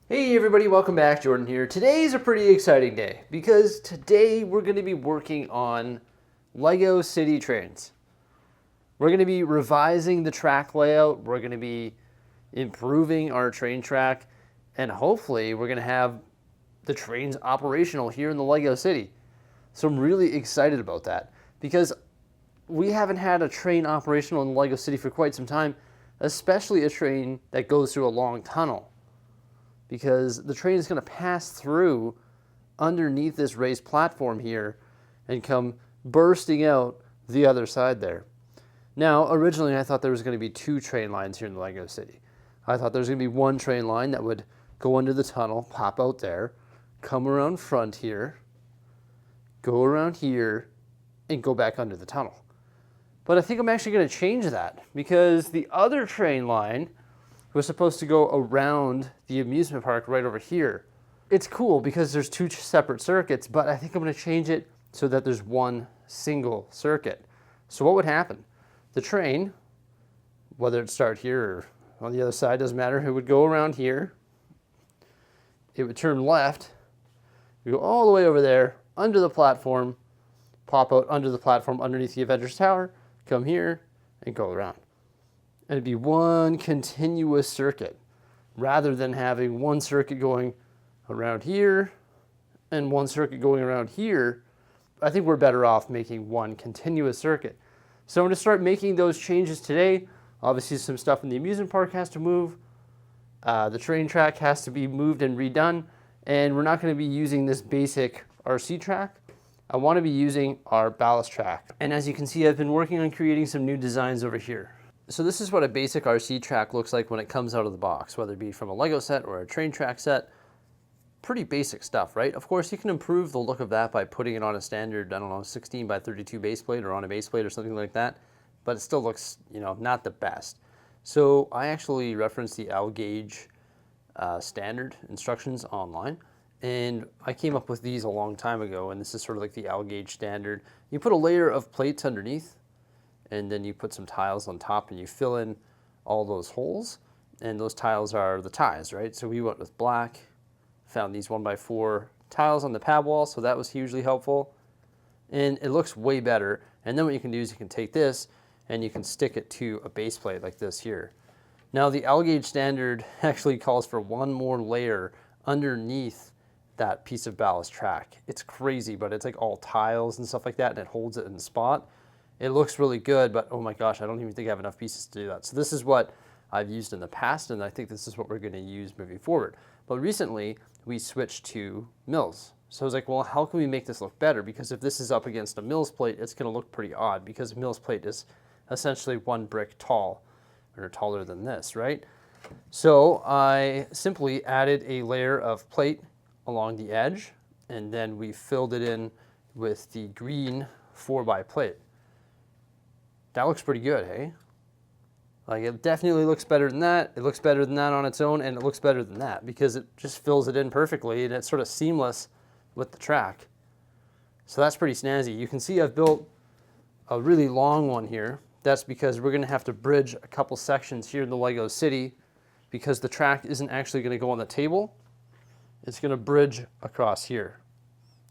Hey everybody, welcome back. Jordan here. Today's a pretty exciting day because today we're going to be working on Lego City trains. We're going to be revising the track layout, we're going to be improving our train track, and hopefully we're going to have the trains operational here in the Lego City. So I'm really excited about that because we haven't had a train operational in the Lego City for quite some time, especially a train that goes through a long tunnel, because the train is going to pass through underneath this raised platform here and come bursting out the other side there. Now, originally I thought there was going to be two train lines here in the Lego City. I thought there was going to be one train line that would go under the tunnel, pop out there, come around front here, go around here, and go back under the tunnel. But I think I'm actually going to change that because the other train line was supposed to go around the amusement park right over here. It's cool because there's two separate circuits, but I think I'm going to change it so that there's one single circuit. So what would happen? The train, whether it start here or on the other side, doesn't matter, it would go around here, it would turn left, go all the way over there, under the platform, pop out under the platform underneath the Avengers Tower, come here, and go around. And it'd be one continuous circuit rather than having one circuit going around here and one circuit going around here. I think we're better off making one continuous circuit. So I'm going to start making those changes today. Obviously some stuff in the amusement park has to move. The train track has to be moved and redone. And we're not going to be using this basic RC track. I want to be using our Ballast Track. And as you can see, I've been working on creating some new designs over here. So this is what a basic RC track looks like when it comes out of the box, whether it be from a Lego set or a train track set. Pretty basic stuff, right? Of course, you can improve the look of that by putting it on a standard, I don't know, 16 by 32 base plate or on a base plate or something like that, but it still looks, not the best. So I actually referenced the L gauge standard instructions online, and I came up with these a long time ago, and this is sort of like the L gauge standard. You put a layer of plates underneath, and then you put some tiles on top and you fill in all those holes, and those tiles are the ties, right? So we went with black, found these 1x4 tiles on the pad wall, so that was hugely helpful, and it looks way better. And then what you can do is you can take this and you can stick it to a base plate like this here. Now the L gauge standard actually calls for one more layer underneath that piece of ballast track. It's crazy, but it's like all tiles and stuff like that, and it holds it in the spot. It looks really good, but oh my gosh, I don't even think I have enough pieces to do that. So this is what I've used in the past, and I think this is what we're going to use moving forward. But recently, we switched to mills. So I was like, well, how can we make this look better? Because if this is up against a mills plate, it's going to look pretty odd, because a mills plate is essentially one brick tall, or taller than this, right? So I simply added a layer of plate along the edge, and then we filled it in with the green 4x plate. That looks pretty good, hey? Like, it definitely looks better than that. It looks better than that on its own, and it looks better than that because it just fills it in perfectly, and it's sort of seamless with the track. So that's pretty snazzy. You can see I've built a really long one here. That's because we're gonna have to bridge a couple sections here in the Lego City because the track isn't actually gonna go on the table. It's gonna bridge across here.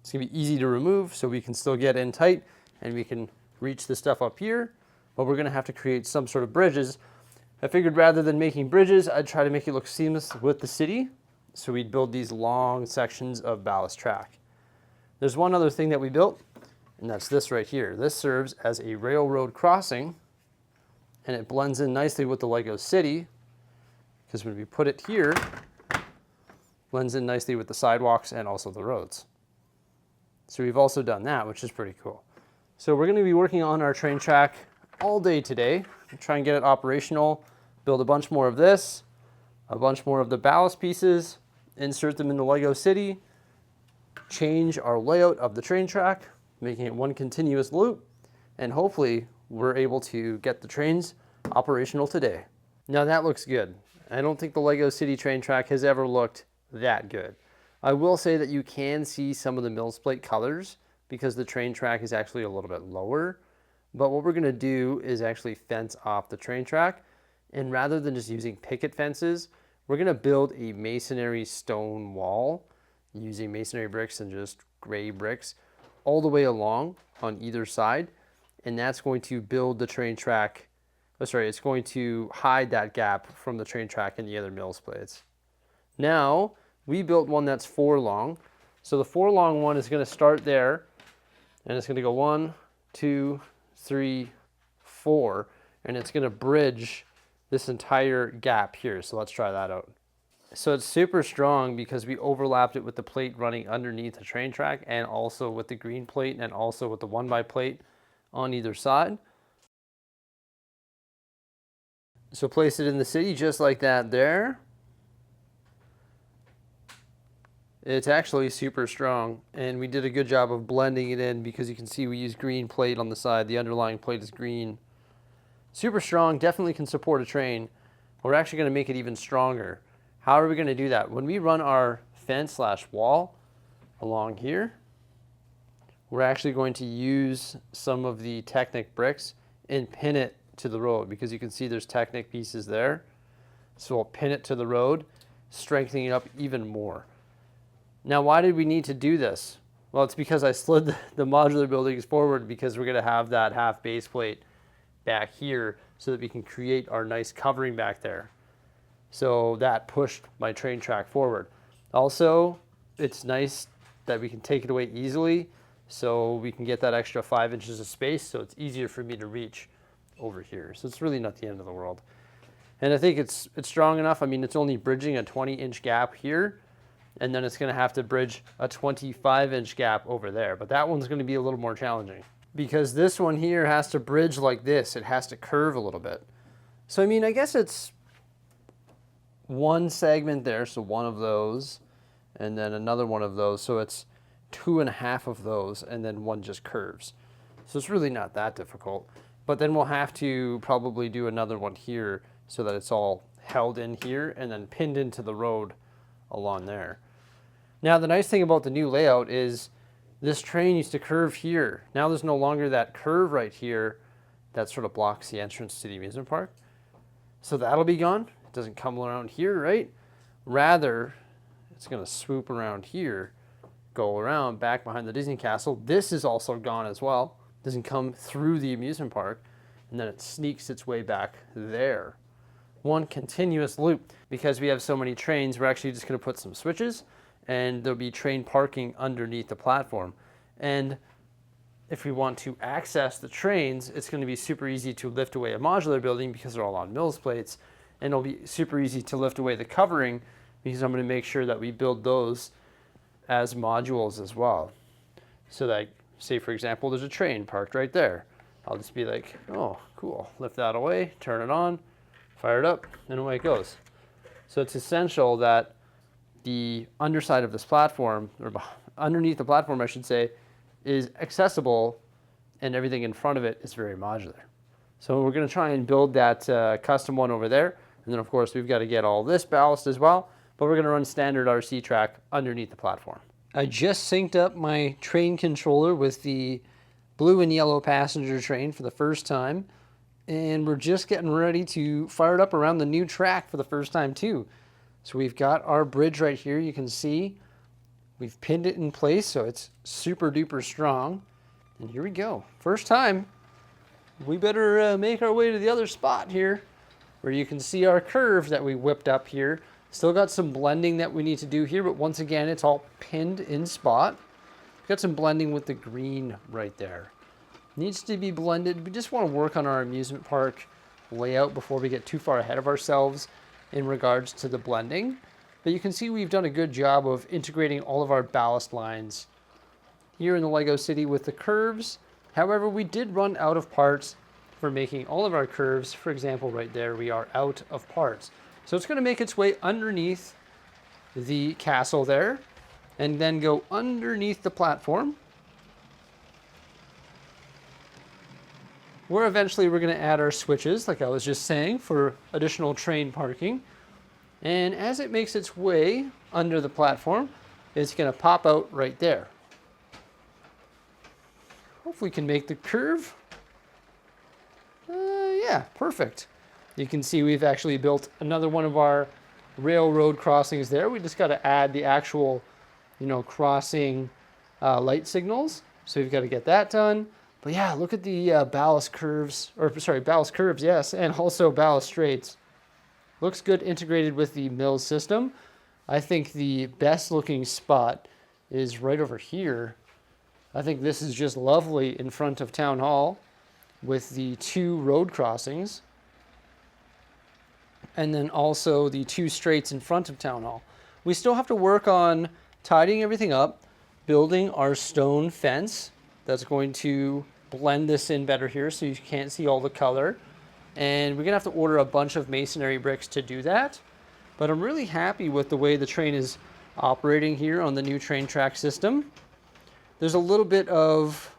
It's gonna be easy to remove so we can still get in tight and we can reach the stuff up here. But we're going to have to create some sort of bridges. I figured rather than making bridges, I'd try to make it look seamless with the city. So we'd build these long sections of ballast track. There's one other thing that we built, and that's this right here. This serves as a railroad crossing, and it blends in nicely with the Lego City, because when we put it here, it blends in nicely with the sidewalks and also the roads. So we've also done that, which is pretty cool. So we're going to be working on our train track all day today, try and get it operational, build a bunch more of this, a bunch more of the ballast pieces, insert them in the Lego City, change our layout of the train track, making it one continuous loop, and hopefully we're able to get the trains operational today. Now that looks good. I don't think the Lego City train track has ever looked that good. I will say that you can see some of the mills plate colors because the train track is actually a little bit lower. But what we're going to do is actually fence off the train track, and rather than just using picket fences, we're going to build a masonry stone wall using masonry bricks and just gray bricks all the way along on either side. And that's going to build the train track. Oh, sorry, it's going to hide that gap from the train track and the other mills plates. Now, we built one that's 4 long. So the 4 long one is going to start there, and it's going to go 1, 2, 3, 4, and it's going to bridge this entire gap here. So let's try that out. So it's super strong because we overlapped it with the plate running underneath the train track, and also with the green plate, and also with the 1x plate on either side. So place it in the city just like that there. It's actually super strong, and we did a good job of blending it in because you can see we use green plate on the side. The underlying plate is green. Super strong, definitely can support a train. We're actually going to make it even stronger. How are we going to do that? When we run our fence/wall along here, we're actually going to use some of the Technic bricks and pin it to the road, because you can see there's Technic pieces there. So we'll pin it to the road, strengthening it up even more. Now, why did we need to do this? Well, it's because I slid the modular buildings forward, because we're going to have that half base plate back here so that we can create our nice covering back there. So that pushed my train track forward. Also, it's nice that we can take it away easily, so we can get that extra 5 inches of space, so it's easier for me to reach over here. So it's really not the end of the world. And I think it's strong enough. I mean, it's only bridging a 20-inch gap here, and then it's going to have to bridge a 25-inch gap over there. But that one's going to be a little more challenging, because this one here has to bridge like this. It has to curve a little bit. So, I mean, I guess it's one segment there, so one of those, and then another one of those. So it's 2.5 of those, and then one just curves. So it's really not that difficult. But then we'll have to probably do another one here so that it's all held in here and then pinned into the road along there. Now, the nice thing about the new layout is this train used to curve here. Now there's no longer that curve right here that sort of blocks the entrance to the amusement park. So that'll be gone. It doesn't come around here, right? Rather, it's going to swoop around here, go around back behind the Disney Castle. This is also gone as well. It doesn't come through the amusement park, and then it sneaks its way back there. One continuous loop. Because we have so many trains, we're actually just going to put some switches, and there'll be train parking underneath the platform. And if we want to access the trains, it's going to be super easy to lift away a modular building because they're all on mills plates, and it'll be super easy to lift away the covering because I'm going to make sure that we build those as modules as well. So that, say for example, there's a train parked right there. I'll just be like, oh, cool, lift that away, turn it on, fire it up, and away it goes. So it's essential that the underside of this platform, or underneath the platform, I should say, is accessible, and everything in front of it is very modular. So we're going to try and build that custom one over there. And then, of course, we've got to get all this ballast as well. But we're going to run standard RC track underneath the platform. I just synced up my train controller with the blue and yellow passenger train for the first time. And we're just getting ready to fire it up around the new track for the first time too. So we've got our bridge right here. You can see we've pinned it in place, so it's super duper strong. And here we go. First time. We better make our way to the other spot here where you can see our curve that we whipped up here. Still got some blending that we need to do here, but once again, it's all pinned in spot. We've got some blending with the green right there. Needs to be blended. We just want to work on our amusement park layout before we get too far ahead of ourselves in regards to the blending. But you can see we've done a good job of integrating all of our ballast lines here in the Lego City with the curves. However, we did run out of parts for making all of our curves. For example, right there, we are out of parts. So it's going to make its way underneath the castle there and then go underneath the platform, where eventually we're going to add our switches, like I was just saying, for additional train parking. And as it makes its way under the platform, it's going to pop out right there. Hopefully we can make the curve. Yeah, perfect. You can see we've actually built another one of our railroad crossings there. We just got to add the actual, crossing light signals. So we've got to get that done. But yeah, look at the ballast curves, yes, and also ballast straights. Looks good integrated with the mill system. I think the best looking spot is right over here. I think this is just lovely in front of Town Hall with the 2 road crossings. And then also the 2 straights in front of Town Hall. We still have to work on tidying everything up, building our stone fence that's going to blend this in better here so you can't see all the color. And we're gonna have to order a bunch of masonry bricks to do that. But I'm really happy with the way the train is operating here on the new train track system. There's a little bit of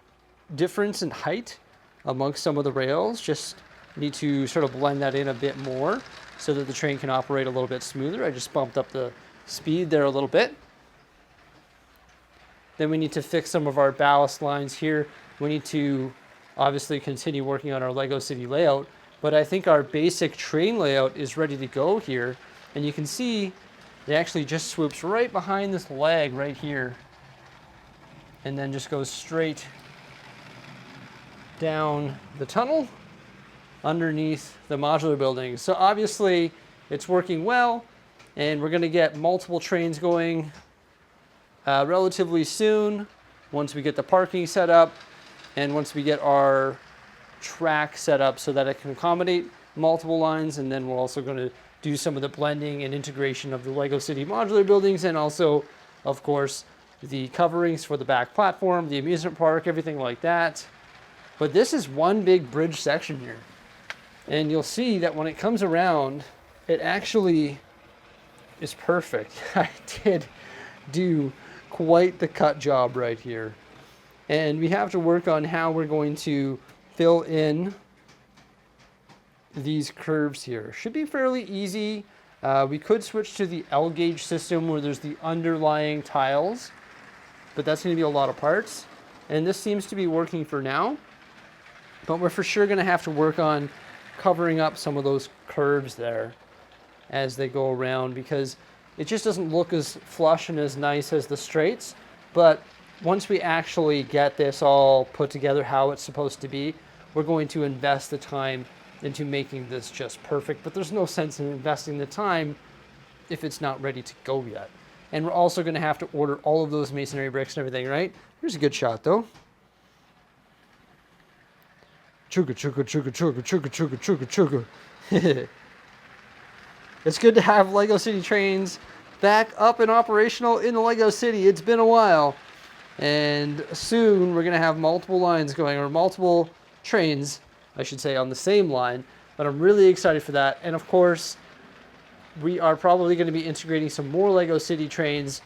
difference in height amongst some of the rails. Just need to sort of blend that in a bit more so that the train can operate a little bit smoother. I just bumped up the speed there a little bit. Then we need to fix some of our ballast lines here. We need to obviously continue working on our Lego City layout, but I think our basic train layout is ready to go here. And you can see it actually just swoops right behind this leg right here and then just goes straight down the tunnel underneath the modular building. So obviously it's working well, and we're gonna get multiple trains going relatively soon once we get the parking set up and once we get our track set up so that it can accommodate multiple lines. And then we're also gonna do some of the blending and integration of the Lego City modular buildings, and also, of course, the coverings for the back platform, the amusement park, everything like that. But this is one big bridge section here. And you'll see that when it comes around, it actually is perfect. I did do quite the cut job right here. And we have to work on how we're going to fill in these curves here. Should be fairly easy. We could switch to the L gauge system where there's the underlying tiles, but that's going to be a lot of parts. And this seems to be working for now, but we're for sure going to have to work on covering up some of those curves there as they go around, because it just doesn't look as flush and as nice as the straights. But once we actually get this all put together how it's supposed to be, we're going to invest the time into making this just perfect. But there's no sense in investing the time if it's not ready to go yet. And we're also going to have to order all of those masonry bricks and everything, right? Here's a good shot though. Chuga, chuga, chuga, chuga, chuga, chuga, chuga, chuga. It's good to have Lego City trains back up and operational in the Lego City. It's been a while. And soon we're going to have multiple lines going, or multiple trains, I should say, on the same line. But I'm really excited for that. And of course, we are probably going to be integrating some more Lego City trains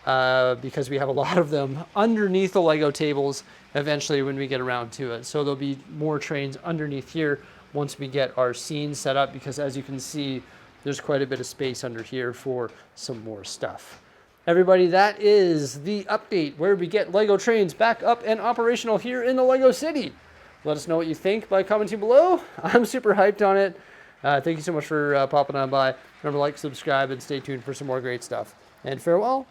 because we have a lot of them underneath the Lego tables eventually when we get around to it. So there'll be more trains underneath here once we get our scene set up, because as you can see, there's quite a bit of space under here for some more stuff. Everybody, that is the update where we get Lego trains back up and operational here in the Lego City. Let us know what you think by commenting below. I'm super hyped on it. Thank you so much for popping on by. Remember to like, subscribe, and stay tuned for some more great stuff. And farewell.